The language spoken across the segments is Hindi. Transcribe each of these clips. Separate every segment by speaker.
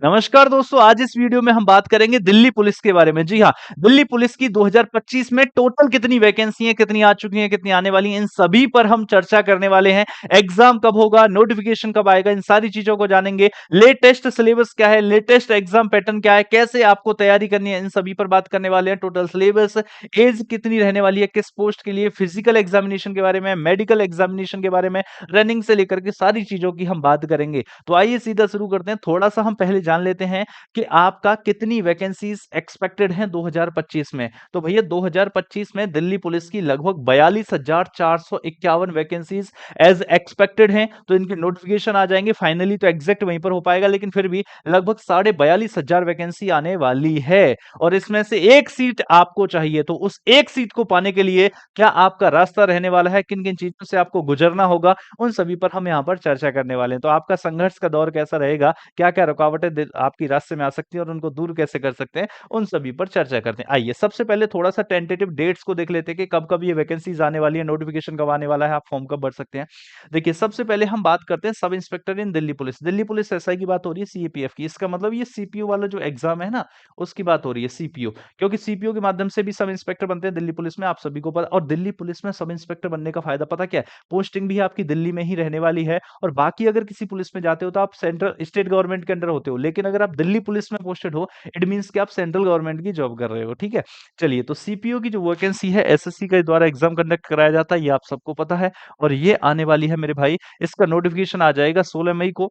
Speaker 1: नमस्कार दोस्तों, आज इस वीडियो में हम बात करेंगे दिल्ली पुलिस के बारे में। जी हाँ, दिल्ली पुलिस की 2025 में टोटल कितनी वैकेंसी हैं, कितनी आ चुकी हैं, कितनी आने वाली हैं, इन सभी पर हम चर्चा करने वाले हैं। एग्जाम कब होगा, नोटिफिकेशन कब आएगा, इन सारी चीजों को जानेंगे। लेटेस्ट सिलेबस क्या है, लेटेस्ट एग्जाम पैटर्न क्या है, कैसे आपको तैयारी करनी है, इन सभी पर बात करने वाले हैं। टोटल सिलेबस, एज कितनी रहने वाली है, किस पोस्ट के लिए, फिजिकल एग्जामिनेशन के बारे में, मेडिकल एग्जामिनेशन के बारे में, रनिंग से लेकर के सारी चीजों की हम बात करेंगे। तो आइए सीधा शुरू करते हैं। थोड़ा सा हम पहले जान लेते हैं कि आपका कितनी वैकेंसीज एक्सपेक्टेड हैं 2025 में। तो भैया 2025 में दिल्ली पुलिस की लगभग 42,451 वैकेंसीज एज एक्सपेक्टेड हैं। तो इनके नोटिफिकेशन आ जाएंगे फाइनली, तो एग्जैक्ट वहीं पर हो पाएगा, लेकिन फिर भी लगभग 42,500 वैकेंसी आने वाली है। और इसमें से एक सीट आपको चाहिए, तो उस एक सीट को पाने के लिए क्या आपका रास्ता रहने वाला है, किन किन चीजों से आपको गुजरना होगा, उन सभी पर हम यहाँ पर चर्चा करने वाले हैं। तो आपका संघर्ष का दौर कैसा रहेगा, क्या-क्या रुकावटें आपकी रास्ते में आ सकती हैं और उनको दूर कैसे कर सकते हैं, उन सभी पर चर्चा करते हैं। आइए सबसे पहले थोड़ा-सा टेंटेटिव डेट्स को देख लेते हैं कि कब-कब ये वैकेंसीज आने वाली है, नोटिफिकेशन कब आने वाला है, आप फॉर्म कब भर सकते हैं। देखिए सबसे पहले हम बात करते हैं sub inspector in Delhi police. Delhi police SI की बात हो रही है, सीएपीएफ की। इसका मतलब ये सीपीओ वाला जो एग्जाम है ना, उसकी बात हो रही है, सीपीओ। क्योंकि सीपीओ के माध्यम से भी सब इंस्पेक्टर बनते हैं दिल्ली पुलिस में, आप सभी को पता। और दिल्ली पुलिस में सब इंस्पेक्टर बनने का फायदा पता क्या है, पोस्टिंग भी आपकी दिल्ली में ही रहने वाली है। और बाकी अगर किसी पुलिस में जाते हो तो आप सेंट्रल स्टेट गवर्नमेंट के अंडर होते हो, लेकिन अगर आप दिल्ली पुलिस में पोस्टेड हो, इट मींस कि आप सेंट्रल गवर्नमेंट की जॉब कर रहे हो। ठीक है, चलिए। तो सीपीओ की जो वैकेंसी है, एसएससी के द्वारा एग्जाम कंडक्ट कराया जाता है, ये आप सबको पता है। और ये आने वाली है मेरे भाई, इसका नोटिफिकेशन आ जाएगा 16 मई को।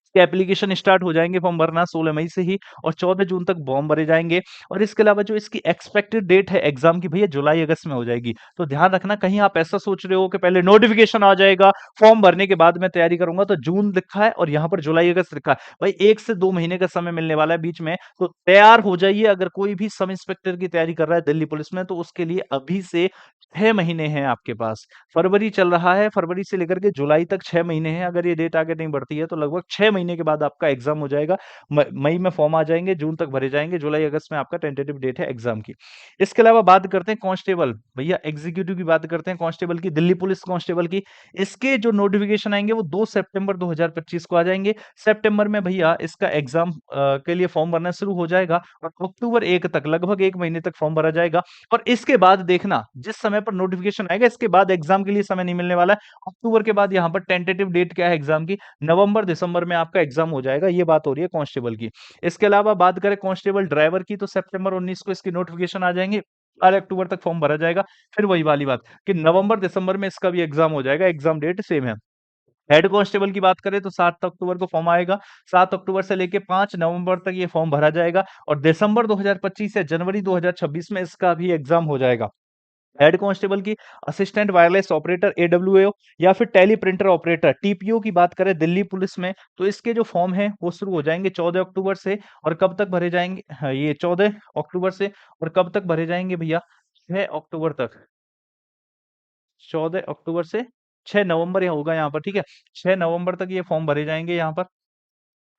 Speaker 1: इसके एप्लीकेशन स्टार्ट हो जाएंगे फॉर्म भरना 16 मई से ही, और 14 जून तक फॉर्म भरे जाएंगे। और इसके अलावा जो इसकी एक्सपेक्टेड डेट है एग्जाम की, भैया जुलाई अगस्त में हो जाएगी। तो ध्यान रखना, कहीं आप ऐसा सोच रहे हो कि पहले नोटिफिकेशन आ जाएगा, फॉर्म भरने के बाद मैं तैयारी करूंगा, तो जून लिखा है और यहाँ पर जुलाई अगस्त लिखा है। भाई 1 से 2 महीने का समय मिलने वाला है बीच में, तो तैयार हो जाइए। अगर कोई भी सब इंस्पेक्टर की तैयारी कर रहा है दिल्ली पुलिस में, तो उसके लिए अभी से 6 महीने हैं आपके पास। फरवरी चल रहा है, फरवरी से लेकर के जुलाई तक 6 महीने हैं। अगर ये डेट आगे नहीं बढ़ती है तो लगभग 6 महीने के बाद आपका एग्जाम हो जाएगा। मई में फॉर्म आ जाएंगे, जून तक भरे जाएंगे, जुलाई अगस्त में आपका टेंटेटिव डेट है एग्जाम की। इसके अलावा बात करते हैं कांस्टेबल। भैया एग्जीक्यूटिव की बात करते हैं, कांस्टेबल की, दिल्ली पुलिस कांस्टेबल की। इसके जो नोटिफिकेशन आएंगे वो 2 सितंबर 2025 को आ जाएंगे। सितंबर में भैया इसका एग्जाम के लिए फॉर्म भरना शुरू हो जाएगा, और अक्टूबर 1 तक, लगभग 1 महीने तक फॉर्म भरा जाएगा। और इसके बाद देखना, जिस समय पर नोटिफिकेशन आएगा, इसके बाद एग्जाम के लिए समय नहीं मिलने वाला है। अक्टूबर के बाद यहाँ पर टेंटेटिव डेट क्या है एग्जाम की, नवंबर दिसंबर में आपका एग्जाम हो जाएगा। ये बात हो रही है कांस्टेबल की। इसके अलावा बात करें कांस्टेबल ड्राइवर की, तो सितंबर 19 को इसकी नोटिफिकेशन आ जाएंगे, और अक्टूबर तक फॉर्म भरा जाएगा। फिर वही वाली बात कि नवंबर दिसंबर में इसका भी एग्जाम हो जाएगा, एग्जाम डेट सेम है। हेड कांस्टेबल की बात करें तो 7 अक्टूबर को फॉर्म आएगा। 7 अक्टूबर से लेके 5 नवंबर तक ये फॉर्म भरा जाएगा, और दिसंबर 2025 या जनवरी 2026 में इसका भी एग्जाम हो जाएगा। हेड कांस्टेबल की असिस्टेंट वायरलेस ऑपरेटर एडब्ल्यूओ, या फिर टेली प्रिंटर ऑपरेटर टीपीओ की बात करें दिल्ली पुलिस में, तो इसके जो फॉर्म है वो शुरू हो जाएंगे 14 अक्टूबर से। और कब तक भरे जाएंगे, हाँ, ये 14 अक्टूबर से, और कब तक भरे जाएंगे भैया, 6 अक्टूबर तक। 14 अक्टूबर से 6 नवंबर या होगा यहाँ पर, ठीक है। 6 नवंबर तक ये फॉर्म भरे जाएंगे यहाँ पर,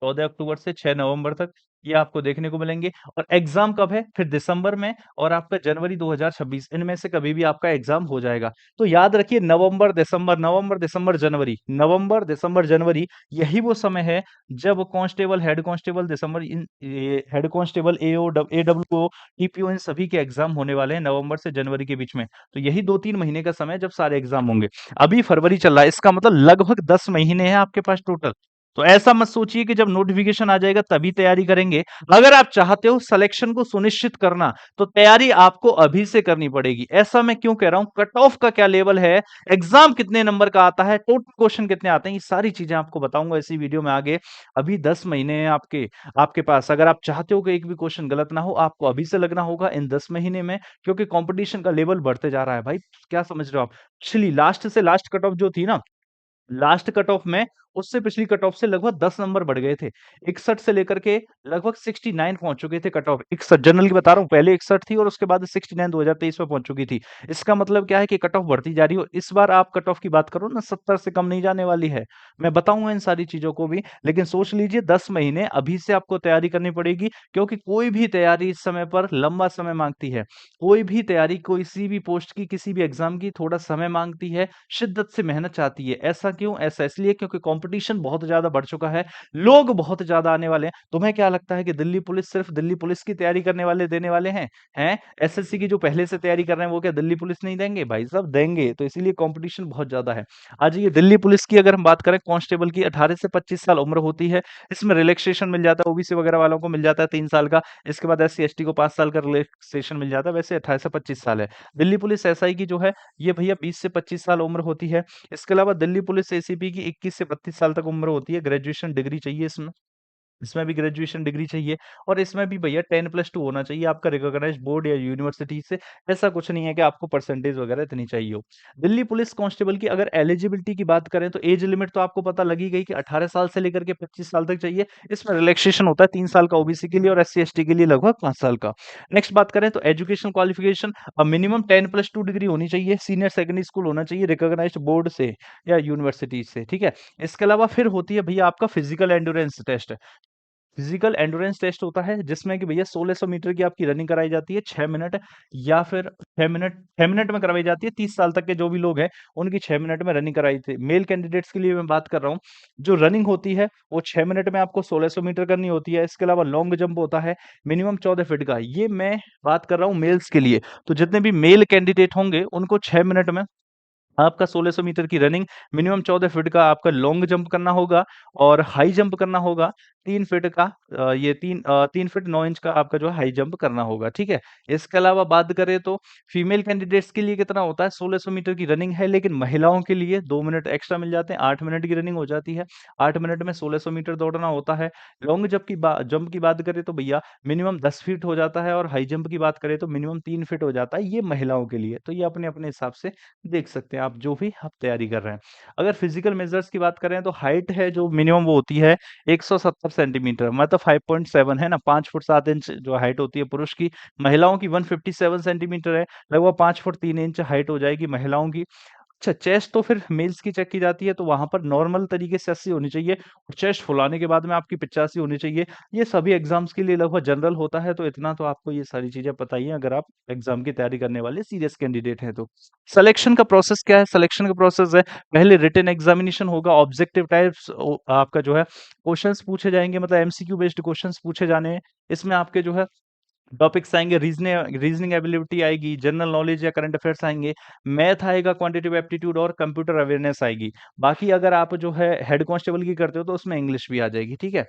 Speaker 1: 14 अक्टूबर से 6 नवंबर तक ये आपको देखने को मिलेंगे। और एग्जाम कब है, फिर दिसंबर में, और आपका जनवरी 2026, इनमें से कभी भी आपका एग्जाम हो जाएगा। तो याद रखिए, नवंबर दिसंबर, नवंबर दिसंबर जनवरी, नवंबर दिसंबर जनवरी, यही वो समय है जब कांस्टेबल, हेड कांस्टेबल, दिसंबर, इन head constable, AO, AWO, TPO, इन सभी के एग्जाम होने वाले हैं नवंबर से जनवरी के बीच में। तो यही 2-3 महीने का समय है जब सारे एग्जाम होंगे। अभी फरवरी चल रहा है, इसका मतलब लगभग 10 महीने हैं आपके पास टोटल। तो ऐसा मत सोचिए कि जब नोटिफिकेशन आ जाएगा तभी तैयारी करेंगे। अगर आप चाहते हो सिलेक्शन को सुनिश्चित करना, तो तैयारी आपको अभी से करनी पड़ेगी। ऐसा मैं क्यों कह रहा हूं, कट ऑफ का क्या लेवल है, एग्जाम कितने नंबर का आता है, टोटल क्वेश्चन कितने आते हैं, ये सारी चीजें आपको बताऊंगा इसी वीडियो में आगे। अभी 10 महीने हैं आपके आपके पास। अगर आप चाहते हो कि एक भी क्वेश्चन गलत ना हो, आपको अभी से लगना होगा इन 10 महीने में, क्योंकि कंपटीशन का लेवल बढ़ते जा रहा है भाई। क्या समझ रहे हो आप, पिछली लास्ट से लास्ट कट ऑफ जो थी ना, लास्ट कट ऑफ में, उससे पिछली कट ऑफ से लगभग 10 नंबर बढ़ गए थे। 61 से लेकर के लगभग 69 पहुंच चुके थे कट ऑफ। 61 जनरल की बता रहा हूँ, पहले 61 थी और उसके बाद 69 2023 में पहुंच चुकी थी। इसका मतलब क्या है कि कट ऑफ बढ़ती जा रही हो। इस बार आप कट ऑफ की बात करो ना, 70 से कम नहीं जाने वाली है। मैं बताऊंगा इन सारी चीजों को भी, लेकिन सोच लीजिए 10 महीने अभी से आपको तैयारी करनी पड़ेगी, क्योंकि कोई भी तैयारी इस समय पर लंबा समय मांगती है। कोई भी तैयारी, किसी भी पोस्ट की, किसी भी एग्जाम की, थोड़ा समय मांगती है, शिद्दत से मेहनत चाहती है। ऐसा क्यों, ऐसा इसलिए क्योंकि कंपटीशन बहुत ज्यादा बढ़ चुका है, लोग बहुत ज्यादा आने वाले हैं। तुम्हें क्या लगता है कि दिल्ली पुलिस सिर्फ दिल्ली पुलिस की तैयारी करने वाले देने वाले हैं? एसएससी की जो पहले से तैयारी कर रहे हैं वो क्या दिल्ली पुलिस नहीं देंगे? भाई साहब देंगे, तो इसीलिए कंपटीशन बहुत ज्यादा है। आज ये दिल्ली पुलिस की अगर हम बात करें, कांस्टेबल की 18 से 25 साल उम्र होती है। इसमें रिलैक्सेशन मिल जाता है, ओबीसी वगैरह वालों को मिल जाता है 3 साल का। इसके बाद एससी एसटी को 5 साल का रिलैक्सेशन मिल जाता है। वैसे 18 से 25 साल है। दिल्ली पुलिस एसआई की जो है, ये भैया 20 से 25 साल उम्र होती है। इसके अलावा दिल्ली पुलिस एसीपी की 21 से 32 साल तक उम्र होती है। ग्रेजुएशन डिग्री चाहिए इसमें, इसमें भी ग्रेजुएशन डिग्री चाहिए। और इसमें भी भैया 10+2 होना चाहिए आपका, रिकॉग्नाइज्ड बोर्ड या यूनिवर्सिटी से। ऐसा कुछ नहीं है कि आपको परसेंटेज वगैरह इतनी चाहिए हो। दिल्ली पुलिस कांस्टेबल की अगर एलिजिबिलिटी की बात करें, तो एज लिमिट तो आपको पता लगी गई कि 18 साल से लेकर के 25 साल तक चाहिए। इसमें रिलैक्सेशन होता है 3 साल का ओबीसी के लिए, और एससी एसटी के लिए लगभग 5 साल का। नेक्स्ट बात करें तो एजुकेशन क्वालिफिकेशन, मिनिमम 10+2 डिग्री होनी चाहिए, सीनियर सेकेंडरी स्कूल होना चाहिए, रिकॉग्नाइज्ड बोर्ड से या यूनिवर्सिटी से, ठीक है। इसके अलावा फिर होती है भैया आपका physical endurance test. Physical endurance test होता है जिसमें कि भैया 1600 मीटर की आपकी रनिंग कराई जाती है 6 मिनट, या फिर 6 मिनट में करवाई जाती है। 30 साल तक के जो भी लोग हैं उनकी 6 मिनट में रनिंग कराई थी। मेल कैंडिडेट्स के लिए मैं बात कर रहा हूँ, जो रनिंग होती है वो 6 मिनट में आपको 1600 मीटर करनी होती है। इसके अलावा लॉन्ग जंप होता है मिनिमम 14 फीट का, ये मैं बात कर रहा हूँ मेल्स के लिए। तो जितने भी मेल कैंडिडेट होंगे उनको 6 मिनट में आपका 1600 मीटर की रनिंग, मिनिमम 14 फीट का आपका लॉन्ग जंप करना होगा, और हाई जंप करना होगा 3 फीट का। ये 3 फीट 9 इंच का आपका जो है हाई जंप करना होगा, ठीक है। इसके अलावा बात करें तो फीमेल कैंडिडेट्स के लिए कितना होता है, 1600 मीटर की रनिंग है, लेकिन महिलाओं के लिए 2 मिनट एक्स्ट्रा मिल जाते हैं, 8 मिनट की रनिंग हो जाती है। 8 मिनट में 1600 मीटर दौड़ना होता है। लॉन्ग जंप की बात करें तो भैया मिनिमम 10 फीट हो जाता है, और हाई जंप की बात करें तो मिनिमम 3 फीट हो जाता है, ये महिलाओं के लिए। तो ये अपने अपने हिसाब से देख सकते हैं आप, जो भी आप तैयारी कर रहे हैं। अगर फिजिकल मेजर्स की बात करें तो हाइट है जो मिनिमम वो होती है 170 सेंटीमीटर, मतलब 5.7 है ना, 5 फुट 7 इंच जो हाइट होती है पुरुष की। महिलाओं की 157 सेंटीमीटर है, लगभग 5 फुट 3 इंच हाइट हो जाएगी महिलाओं की। अच्छा, चेस्ट तो फिर मेल्स की चेक की जाती है, तो वहां पर नॉर्मल तरीके से 80 होनी चाहिए, और चेस्ट फुलाने के बाद में आपकी 85 होनी चाहिए। ये सभी एग्जाम्स के लिए लगभग जनरल होता है, तो इतना तो आपको ये सारी चीजें पता ही है अगर आप एग्जाम की तैयारी करने वाले सीरियस कैंडिडेट हैं तो। सिलेक्शन का प्रोसेस क्या है? सिलेक्शन का प्रोसेस है, पहले रिटन एग्जामिनेशन होगा, ऑब्जेक्टिव टाइप्स आपका जो है क्वेश्चंस पूछे जाएंगे, मतलब एमसीक्यू बेस्ड क्वेश्चंस पूछे जाने हैं। इसमें आपके जो है टॉपिक्स आएंगे, रीजनिंग एबिलिटी आएगी, जनरल नॉलेज या करंट अफेयर्स आएंगे, मैथ आएगा, क्वांटिटेटिव एप्टीट्यूड और कंप्यूटर अवेयरनेस आएगी। बाकी अगर आप जो है हेड कांस्टेबल की करते हो तो उसमें इंग्लिश भी आ जाएगी, ठीक है।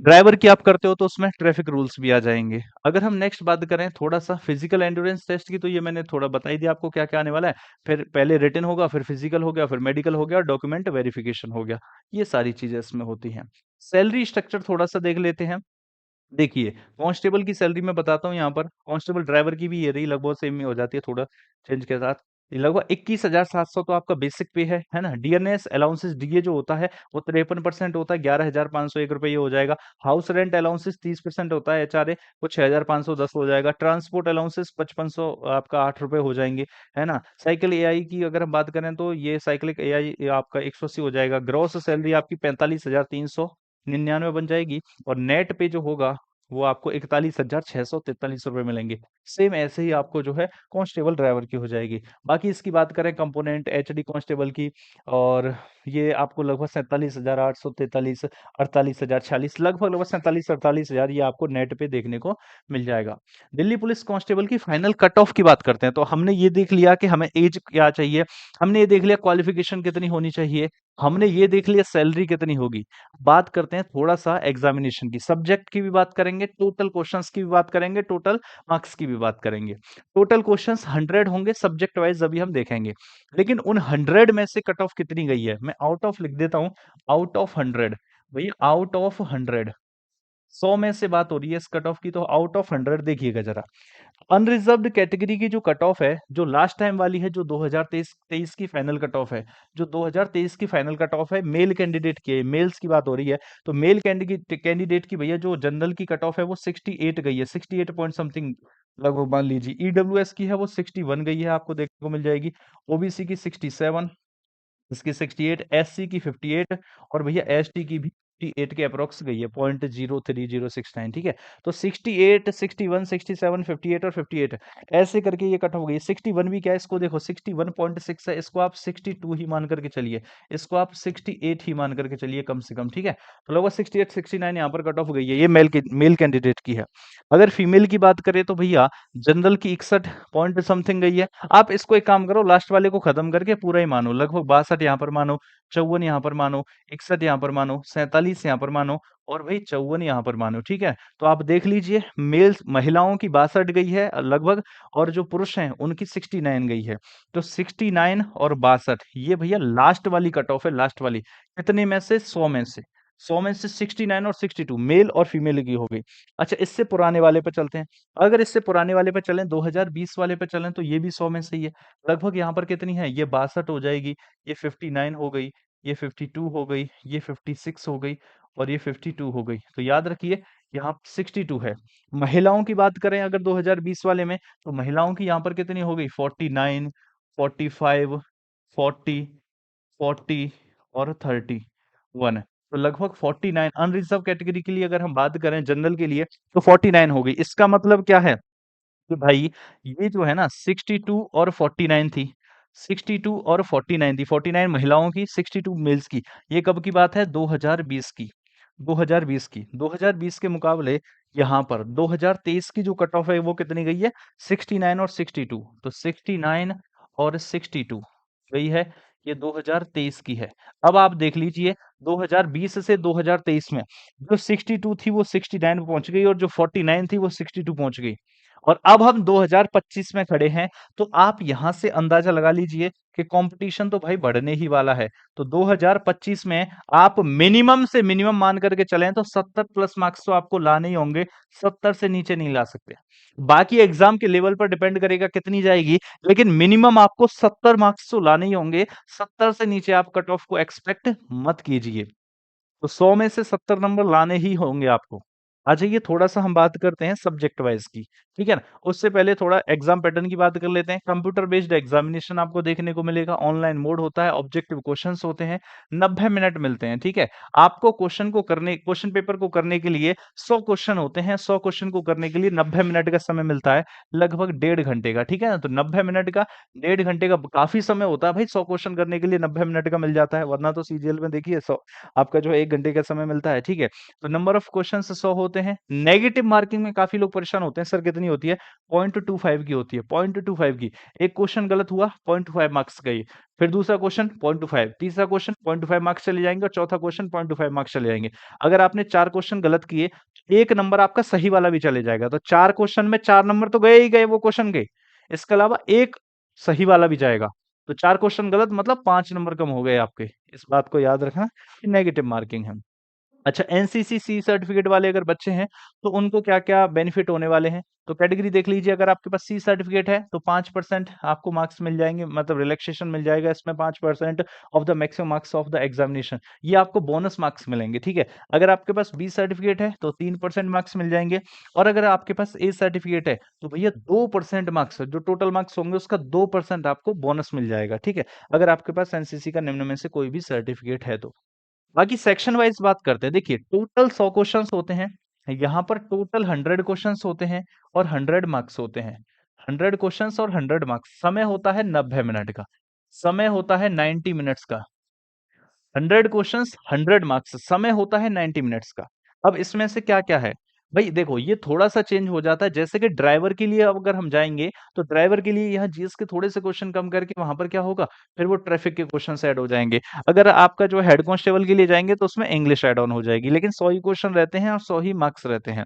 Speaker 1: ड्राइवर की आप करते हो तो उसमें ट्रैफिक रूल्स भी आ जाएंगे। अगर हम नेक्स्ट बात करें थोड़ा सा फिजिकल एंड्योरेंस टेस्ट की, तो ये मैंने थोड़ा बता ही दिया आपको क्या क्या आने वाला है। फिर पहले रिटन होगा, फिर फिजिकल हो गया, फिर मेडिकल हो गया, और डॉक्यूमेंट वेरिफिकेशन हो गया। ये सारी चीजें इसमें होती हैं। सैलरी स्ट्रक्चर थोड़ा सा देख लेते हैं। देखिए, कांस्टेबल की सैलरी मैं बताता हूँ यहाँ पर, कांस्टेबल ड्राइवर की भी ये रही, लगभग सेम ही हो जाती है थोड़ा चेंज के साथ। ये लगभग 21,700 तो आपका बेसिक पे है ना। डीएनएस अलाउंसेस डीए जो होता है वो 53% होता है, 11,501 रुपये ये हो जाएगा। हाउस रेंट अलाउंसेस 30% होता है, एचआरए वो 6,510 हो जाएगा। ट्रांसपोर्ट अलाउंसेस 5500 आपका 8 रुपये हो जाएंगे, है ना। साइकिल एआई की अगर हम बात करें तो ये साइकिलिक एआई आपका 180 हो जाएगा। ग्रॉस सैलरी आपकी 45,399 बन जाएगी, और नेट पे जो होगा वो आपको 41,643 रुपये मिलेंगे। सेम ऐसे ही आपको जो है कांस्टेबल ड्राइवर की हो जाएगी। बाकी इसकी बात करें कंपोनेंट एचडी कांस्टेबल की, और ये आपको लगभग 47,843, 48,046, लगभग 47,48,000 ये आपको नेट पे देखने को मिल जाएगा। दिल्ली पुलिस कांस्टेबल की फाइनल कट ऑफ की बात करते हैं, तो हमने ये देख लिया कि हमें एज क्या चाहिए, हमने ये देख लिया क्वालिफिकेशन कितनी होनी चाहिए, हमने ये देख लिया सैलरी कितनी होगी। बात करते हैं थोड़ा सा एग्जामिनेशन की, सब्जेक्ट की भी बात करेंगे, टोटल क्वेश्चंस की भी बात करेंगे, टोटल मार्क्स की भी बात करेंगे। टोटल क्वेश्चंस 100 होंगे, सब्जेक्ट वाइज अभी हम देखेंगे। लेकिन उन 100 में से कट ऑफ कितनी गई है, मैं आउट ऑफ लिख देता हूं। आउट ऑफ 100, भैया आउट ऑफ 100, 100 में से बात हो रही है इस कट ऑफ की, तो आउट ऑफ 100 देखिएगा जरा। अनरिजर्व्ड कैटेगरी की जो कट ऑफ है, जो लास्ट टाइम वाली है, जो 2023 की फाइनल कट ऑफ है, जो 2023 की फाइनल कट ऑफ है मेल कैंडिडेट की, मेल्स की बात हो रही है, तो मेल कैंडिडेट की भैया जो जनरल की कट ऑफ है वो 68 गई है, 68 पॉइंट समथिंग लगभग मान लीजिए। ईडब्ल्यूएस की है वो 61 गई है, आपको देखने को मिल जाएगी। ओबीसी की 67, इसकी 68, एससी की 58, और भैया एसटी की भी 68 के अप्रोक्स गई है, 0.03069, ठीक है। तो 68, 61, 67, 58 और 58 ऐसे करके ये कट हो गई। 61 भी क्या है, इसको देखो 61.6 है, इसको आप 62 ही मान करके चलिए, इसको आप 68 ही मान करके चलिए कम से कम, ठीक है। तो लगभग 68, 69 यहाँ पर कट ऑफ गई है, ये मेल कैंडिडेट की है। अगर फीमेल की बात करें तो भैया जनरल की 61 पॉइंट समथिंग गई है। आप इसको एक काम करो, लास्ट वाले को खत्म करके पूरा ही मानो, लगभग 62 यहाँ पर मानो, 54 यहाँ पर मानो, 61 यहाँ पर मानो, 47 यहाँ पर मानो और भाई 54 यहाँ पर मानो, ठीक है। तो आप देख लीजिए, मेल्स महिलाओं की 62 गई है लगभग, और जो पुरुष हैं उनकी 69 गई है। तो 69 और 62 ये भैया लास्ट वाली कट ऑफ है, लास्ट वाली। कितने में से? 100 में से। 100 में से 69 और 62 मेल और फीमेल की हो गई। अच्छा, इससे पुराने वाले पे चलते हैं। अगर इससे पुराने वाले पे चलें, 2020 वाले पे चलें, तो ये भी 100 में से ही है। लगभग यहाँ पर कितनी है? ये 62 हो जाएगी, ये 59 हो गई, ये 52 हो गई, ये 56 हो गई और ये 52 हो गई। तो याद रखिए, यहाँ 62 है। महिलाओं की बात करें अगर 2020 वाले में, तो महिलाओं की यहाँ पर कितनी हो गई? 49, 45, 40, 40 और 31। तो लगभग 49 अनरिजर्व कैटेगरी के लिए अगर हम बात करें, जनरल के लिए, तो 49 हो गई। इसका मतलब क्या है कि भाई ये जो है ना 62 और 49 थी, 62 और 49 थी, 49 महिलाओं की, 62 मेल्स की। ये कब की बात है? 2020 की, 2020 की। 2020 के मुकाबले यहाँ पर 2023 की जो कट ऑफ है वो कितनी गई है? 69 और 62। तो 69 और 62 गई है, ये 2023 की है। अब आप देख लीजिए, 2020 से 2023 में जो 62 थी वो 69 पे पहुंच गई और जो 49 थी वो 62 पहुंच गई। और अब हम 2025 में खड़े हैं, तो आप यहां से अंदाजा लगा लीजिए कि कंपटीशन तो भाई बढ़ने ही वाला है। तो 2025 में आप मिनिमम से मिनिमम मान करके चलें तो 70 प्लस मार्क्स तो आपको लाने ही होंगे, 70 से नीचे नहीं ला सकते। बाकी एग्जाम के लेवल पर डिपेंड करेगा कितनी जाएगी, लेकिन मिनिमम आपको 70 मार्क्स तो लाने ही होंगे। 70 से नीचे आप कट ऑफ को एक्सपेक्ट मत कीजिए। तो 100 में से 70 नंबर लाने ही होंगे आपको। आ जाइए, थोड़ा सा हम बात करते हैं सब्जेक्ट वाइज की, ठीक है ना। उससे पहले थोड़ा एग्जाम पैटर्न की बात कर लेते हैं। कंप्यूटर बेस्ड एग्जामिनेशन आपको देखने को मिलेगा, ऑनलाइन मोड होता है, ऑब्जेक्टिव क्वेश्चंस होते हैं, 90 मिनट मिलते हैं, ठीक है। आपको क्वेश्चन पेपर को करने के लिए 100 क्वेश्चन होते हैं, 100 क्वेश्चन को करने के लिए 90 मिनट का समय मिलता है, लगभग 1.5 घंटे का, ठीक है ना। तो 90 मिनट का, 1.5 घंटे का काफी समय होता है भाई, 100 क्वेश्चन करने के लिए 90 मिनट का मिल जाता है, वरना तो सीजीएल में देखिए 100 आपका जो है 1 घंटे का समय मिलता है, ठीक है। तो नंबर ऑफ क्वेश्चन 100 होते हैं। नेगेटिव मार्किंग में काफी लोग परेशान होते हैं, सर कितनी होती है? 0.25 की होती है, 0.25 की। एक क्वेश्चन गलत हुआ, 0.25 मार्क्स गई। फिर दूसरा क्वेश्चन 0.25, तीसरा क्वेश्चन 0.25 मार्क्स चले जाएंगे और चौथा क्वेश्चन 0.25 मार्क्स चले जाएंगे। अगर आपने 4 क्वेश्चन गलत किए, एक नंबर आपका सही वाला भी चले जाएगा। तो 4 क्वेश्चन में 4 नंबर तो गए ही गए, वो क्वेश्चन गए। इसके अलावा एक सही वाला भी जाएगा। तो 4 क्वेश्चन गलत मतलब 5 नंबर कम हो गए आपके। इस बात को याद रखना कि नेगेटिव मार्किंग है। अच्छा, एनसीसी सी सर्टिफिकेट वाले अगर बच्चे हैं, तो उनको क्या-क्या बेनिफिट होने वाले हैं? तो कैटेगरी देख लीजिए, अगर आपके पास सी सर्टिफिकेट है, तो 5% आपको मार्क्स मिल जाएँगे, मतलब रिलैक्सेशन मिल जाएगा इसमें 5% of the maximum marks of the examination. ये आपको बोनस मार्क्स मिलेंगे, ठीक है। अगर आपके पास बी सर्टिफिकेट है, तो 3% मार्क्स मिल जाएँगे और अगर आपके पास ए सर्टिफिकेट है, तो भैया 2% मार्क्स, जो टोटल मार्क्स होंगे उसका 2% आपको बोनस मिल जाएगा, ठीक है। अगर आपके पास एनसीसी का निम्न में से कोई भी सर्टिफिकेट है तो। बाकी सेक्शन वाइज बात करते हैं। देखिए, टोटल 100 क्वेश्चंस होते हैं। यहाँ पर टोटल 100 क्वेश्चंस होते हैं और 100 मार्क्स होते हैं। 100 क्वेश्चंस और 100 मार्क्स। समय होता है 90 मिनट का। समय होता है 90 मिनट्स का। 100 क्वेश्चंस 100 मार्क्स, समय होता है 90 मिनट्स का। अब इसमें से क्या-क्या है? भई देखो, ये थोड़ा-सा चेंज हो जाता है, जैसे कि ड्राइवर के लिए अब अगर हम जाएँगे, तो ड्राइवर के लिए यहाँ जीएस के थोड़े से क्वेश्चन कम करके वहाँ पर क्या होगा, फिर वो ट्रैफिक के क्वेश्चन्स ऐड हो जाएँगे। अगर आपका जो हेड कांस्टेबल के लिए जाएँगे, तो उसमें इंग्लिश ऐड ऑन हो जाएगी, लेकिन 100 ही क्वेश्चन रहते हैं और 100 ही मार्क्स रहते हैं।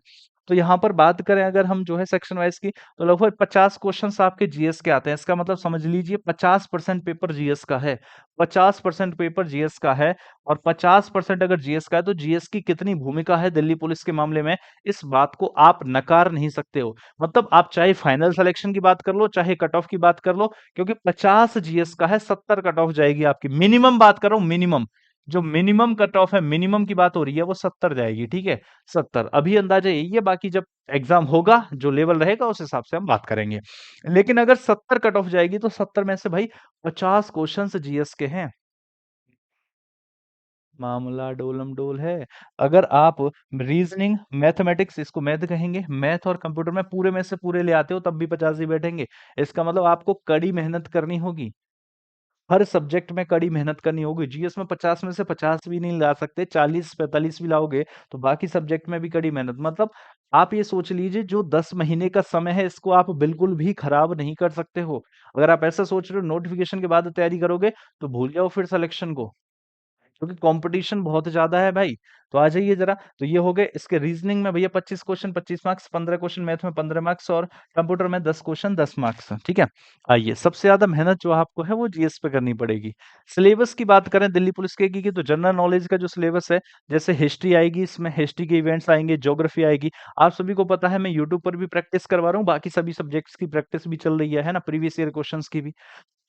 Speaker 1: तो यहाँ पर बात करें अगर हम जो है सेक्शन वाइज़ की, तो लगभग 50 क्वेश्चन्स आपके जीएस के आते हैं। इसका मतलब समझ लीजिए 50% पेपर जीएस का है। 50% पेपर जीएस का है और 50% अगर जीएस का है, तो जीएस की कितनी भूमिका है दिल्ली पुलिस के मामले में, इस बात को आप नकार नहीं सकते हो। मतलब आप चाहे फाइनल सिलेक्शन की बात कर लो, चाहे कट ऑफ की बात कर लो, क्योंकि 50 जीएस का है, 70 कट ऑफ जाएगी आपकी। मिनिमम बात कर रहा हूँ, मिनिमम। जो मिनिमम कट ऑफ है, मिनिमम की बात हो रही है, वो 70 जाएगी, ठीक है? 70 अभी अंदाजा यही है, बाकी जब एग्जाम होगा, जो लेवल रहेगा उस हिसाब से हम बात करेंगे। लेकिन अगर 70 कट ऑफ जाएगी, तो 70 में से भाई 50 क्वेश्चंस जीएस के हैं। मामला डोलम डोल है। अगर आप रीजनिंग मैथमेटिक्स, इसको मैथ कहेंगे, मैथ और कंप्यूटर में पूरे में से पूरे ले आते हो तब भी 50 ही बैठेंगे। इसका मतलब आपको कड़ी मेहनत करनी होगी, हर सब्जेक्ट में कड़ी मेहनत करनी होगी। जीएस में 50 में से 50 भी नहीं ला सकते, 40-45 भी लाओगे तो बाकी सब्जेक्ट में भी कड़ी मेहनत। मतलब आप ये सोच लीजिए जो 10 महीने का समय है इसको आप बिल्कुल भी खराब नहीं कर सकते हो। अगर आप ऐसा सोच रहे हो नोटिफिकेशन के बाद तैयारी करोगे तो भूल जाओ फिर सिलेक्शन को, क्योंकि कंपटीशन बहुत ज्यादा है भाई। तो आ जाइए जरा। तो ये हो गए इसके रीजनिंग में भैया 25 क्वेश्चन 25 मार्क्स, 15 क्वेश्चन मैथ में 15 मार्क्स, और कंप्यूटर में 10 क्वेश्चन 10 मार्क्स। ठीक है। आइए, सबसे ज्यादा मेहनत जो आपको है वो जीएस पे करनी पड़ेगी। सिलेबस की बात करें दिल्ली पुलिस के की तो जनरल नॉलेज का जो सिलेबस है, जैसे हिस्ट्री आएगी, इसमें हिस्ट्री के इवेंट्स आएंगे, ज्योग्राफी आएगी। आप सभी को पता है मैं यूट्यूब पर भी प्रैक्टिस करवा रहा हूँ, बाकी सभी सब्जेक्ट्स की प्रैक्टिस भी चल रही है ना, प्रीवियस ईयर क्वेश्चंस की भी।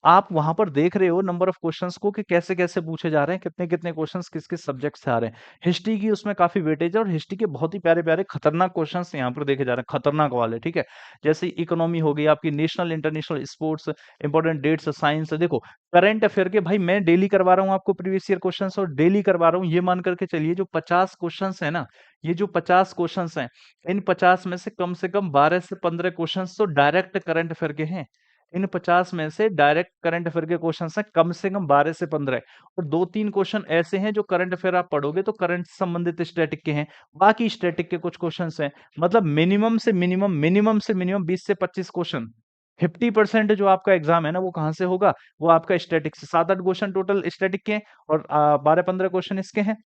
Speaker 1: आप वहां पर देख रहे हो नंबर ऑफ क्वेश्चंस को कि कैसे कैसे पूछे जा रहे हैं, कितने कितने क्वेश्चंस किस किस सब्जेक्ट से आ रहे हैं। हिस्ट्री की उसमें काफी वेटेज है, और हिस्ट्री के बहुत ही प्यारे प्यारे खतरनाक क्वेश्चंस यहाँ पर देखे जा रहे हैं, खतरनाक वाले। ठीक है। जैसे इकोनॉमी हो गई आपकी, national international sports, important dates, science. देखो करंट अफेयर के भाई मैं डेली करवा रहा हूँ आपको प्रीवियस ईयर क्वेश्चंस, और डेली करवा रहा हूँ, ये मान करके चलिए जो 50 क्वेश्चंस है ना, ये जो 50 क्वेश्चंस हैं, इन 50 में से कम 12 से 15 क्वेश्चंस तो डायरेक्ट करंट अफेयर के हैं। इन 50 में से डायरेक्ट करंट अफेयर के क्वेश्चन हैं कम से कम 12 से 15, और दो तीन क्वेश्चन ऐसे हैं जो करंट अफेयर आप पढ़ोगे तो करंट से संबंधित स्टैटिक के हैं, बाकी स्टैटिक के कुछ क्वेश्चंस हैं। मतलब मिनिमम से मिनिमम 20 से 25 क्वेश्चन, 50% जो आपका एग्जाम है ना वो कहाँ से होगा, वो आपका स्टैटिक से। 7-8 क्वेश्चन टोटल स्टैटिक के हैं, और 12-15 क्वेश्चन इसके हैं।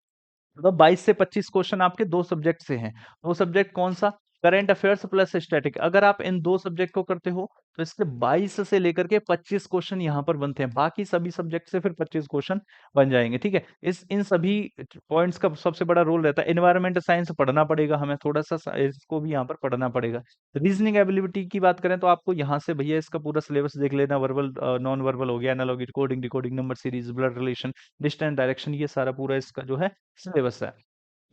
Speaker 1: मतलब 22 से 25 क्वेश्चन आपके दो सब्जेक्ट से हैं। दो सब्जेक्ट कौन सा, करंट अफेयर्स प्लस स्टैटिक। अगर आप इन दो सब्जेक्ट को करते हो तो इससे 22 से लेकर के 25 क्वेश्चन यहाँ पर बनते हैं, बाकी सभी सब्जेक्ट से फिर 25 क्वेश्चन बन जाएंगे। ठीक है। इस इन सभी पॉइंट्स का सबसे बड़ा रोल रहता है। एनवायरमेंट साइंस पढ़ना पड़ेगा हमें थोड़ा सा, इसको भी यहाँ पर पढ़ना पड़ेगा। रीजनिंग एबिलिटी की बात करें तो आपको यहाँ से भैया इसका पूरा सिलेबस देख लेना, वर्बल नॉन वर्बल हो गया, analogy, coding, decoding, number series, blood relation, distance direction, ये सारा पूरा इसका जो है सिलेबस है।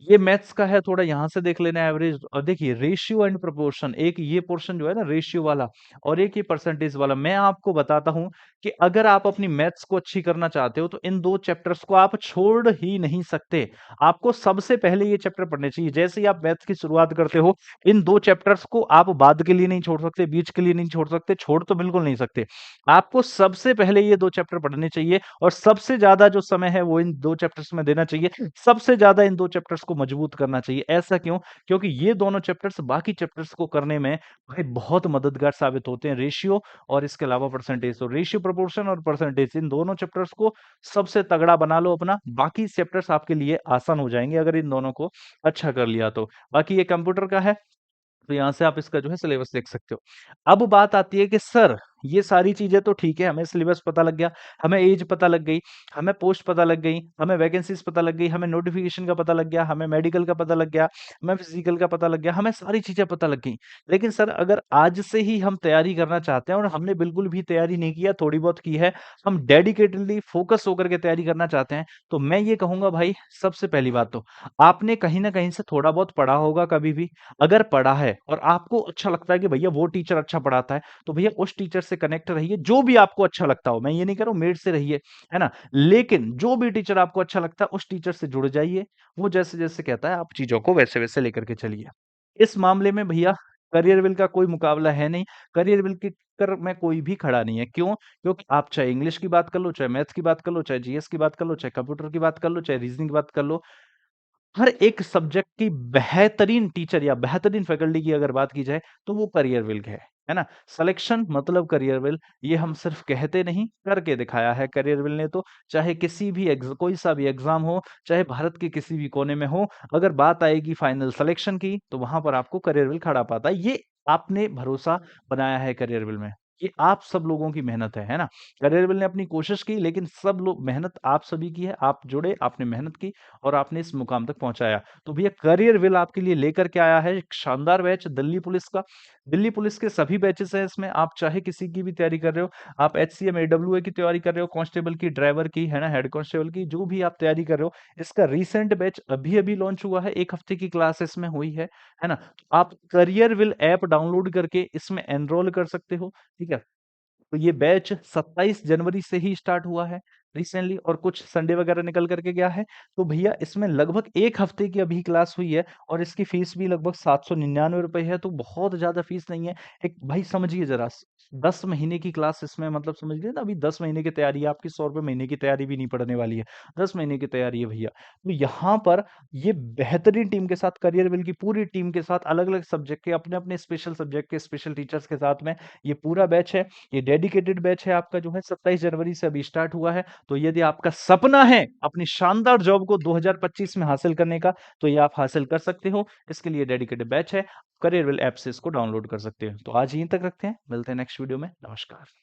Speaker 1: ये मैथ्स का है, थोड़ा यहाँ से देख लेना एवरेज। और देखिए रेशियो एंड प्रोपोर्शन, एक ये पोर्शन जो है ना रेशियो वाला, और एक ये परसेंटेज वाला। मैं आपको बताता हूं कि अगर आप अपनी मैथ्स को अच्छी करना चाहते हो तो इन दो चैप्टर्स को आप छोड़ ही नहीं सकते। आपको सबसे पहले ये चैप्टर पढ़ने चाहिए। जैसे ही आप मैथ्स की शुरुआत करते हो, इन दो चैप्टर्स को आप बाद के लिए नहीं छोड़ सकते, बीच के लिए नहीं छोड़ सकते, छोड़ तो बिल्कुल नहीं सकते। आपको सबसे पहले ये दो चैप्टर पढ़ने चाहिए, और सबसे ज्यादा जो समय है वो इन दो चैप्टर्स में देना चाहिए। सबसे ज्यादा इन दो चैप्टर्स को मजबूत करना चाहिए। ऐसा क्यों? क्योंकि ये दोनों चैप्टर्स बाकी चैप्टर्स को करने में भाई बहुत मददगार साबित होते हैं। रेशियो और इसके अलावा परसेंटेज। तो रेशियो, प्रोपोर्शन और परसेंटेज, इन दोनों चैप्टर्स को सबसे तगड़ा बना लो अपना, बाकी चैप्टर्स आपके लिए आसान हो जाएंगे अगर इन दोनों को अच्छा कर लिया तो। बाकी ये कंप्यूटर का है, तो यहाँ से आप इसका जो है सिलेबस देख सकते हो। अब बात आती है कि सर ये सारी चीजें तो ठीक है, हमें सिलेबस पता लग गया, हमें एज पता लग गई, हमें पोस्ट पता लग गई, हमें वैकेंसीज पता लग गई, हमें नोटिफिकेशन का पता लग गया, हमें मेडिकल का पता लग गया, हमें फिजिकल का पता लग गया, हमें सारी चीजें पता लग गई। लेकिन सर अगर आज से ही हम तैयारी करना चाहते हैं, और हमने बिल्कुल भी तैयारी नहीं किया, थोड़ी बहुत की है, हम डेडिकेटेडली फोकस होकर के तैयारी करना चाहते हैं, तो मैं ये कहूंगा भाई सबसे पहली बात तो आपने कहीं ना कहीं से थोड़ा बहुत पढ़ा होगा कभी भी। अगर पढ़ा है और आपको अच्छा लगता है कि भैया वो टीचर अच्छा पढ़ाता है, तो भैया उस टीचर से कनेक्ट रहिए, जो भी आपको अच्छा लगता हो। मैं ये नहीं कह रहा हूं मेड से रहिए, है ना, लेकिन जो भी टीचर आपको अच्छा लगता है उस टीचर से जुड़ जाइए। वो जैसे जैसे कहता है आप चीजों को वैसे वैसे लेकर के चलिए। इस मामले में भैया करियर बिल का कोई मुकाबला है नहीं। करियर बिल की कर में कोई भी खड़ा नहीं है। क्यों? क्योंकि आप चाहे इंग्लिश की बात कर लो, चाहे मैथ्स की बात कर लो, चाहे जीएस की बात कर लो, चाहे कंप्यूटर की बात कर लो, चाहे रीजनिंग की बात कर लो, हर एक सब्जेक्ट की बेहतरीन टीचर या बेहतरीन फैकल्टी की अगर बात की जाए तो वो करियर विल है ना। सिलेक्शन मतलब करियर विल, ये हम सिर्फ कहते नहीं करके दिखाया है करियर विल ने तो। चाहे किसी भी कोई सा भी एग्जाम हो, चाहे भारत के किसी भी कोने में हो, अगर बात आएगी फाइनल सिलेक्शन की तो वहां पर आपको करियर विल खड़ा पाता है। ये आपने भरोसा बनाया है करियर विल में, ये आप सब लोगों की मेहनत है ना। करियर विल ने अपनी कोशिश की, लेकिन सब लोग, मेहनत आप सभी की है। आप जुड़े, आपने मेहनत की, और आपने इस मुकाम तक पहुंचाया। तो भैया करियर विल आपके लिए लेकर के आया है एक शानदार बैच दिल्ली पुलिस का। दिल्ली पुलिस के सभी बैचेस हैं इसमें, आप चाहे किसी की भी तैयारी कर रहे हो, आप एचसीएम एडब्ल्यूए की तैयारी कर रहे हो, कांस्टेबल की, ड्राइवर की, है ना, हेड कांस्टेबल की, जो भी आप तैयारी कर रहे हो, इसका रिसेंट बैच अभी अभी लॉन्च हुआ है, एक हफ्ते की क्लास इसमें हुई है ना। तो आप करियर विल ऐप डाउनलोड करके इसमें एनरोल कर सकते हो। ठीक है। तो ये बैच 27 जनवरी से ही स्टार्ट हुआ है। रिसेंटली और कुछ संडे वगैरह निकल करके गया है। तो भैया इसमें लगभग 1 हफ्ते की अभी क्लास हुई है और इसकी फीस भी लगभग 799 रुपए है, तो बहुत ज़्यादा फीस नहीं है। एक भाई समझिए ज़रा 10 महीने की क्लास इसमें मतलब समझ लीजिए ना, अभी 10 महीने की तैयारी है आपकी, 100 रुपए महीने की तैयारी भी नहीं पड़ने वाली है। 10 महीने की तैयारी है भैया। तो यहाँ पर ये बेहतरीन टीम के साथ, करियर विल की पूरी टीम के साथ, अलग-अलग सब्जेक्ट के अपने-अपने स्पेशल सब्जेक्ट के स्पेशल टीचर्स के साथ में ये पूरा बैच है। ये डेडिकेटेड बैच है आपका, जो है 27 जनवरी से अभी स्टार्ट हुआ है। तो यदि आपका सपना है अपनी शानदार जॉब को 2025 में हासिल करने का, तो ये आप हासिल कर सकते हो। इसके लिए डेडिकेटेड बैच है। करियर विल ऐप से इसको डाउनलोड कर सकते हो। तो आज यहीं तक रखते हैं, मिलते हैं नेक्स्ट वीडियो में। नमस्कार।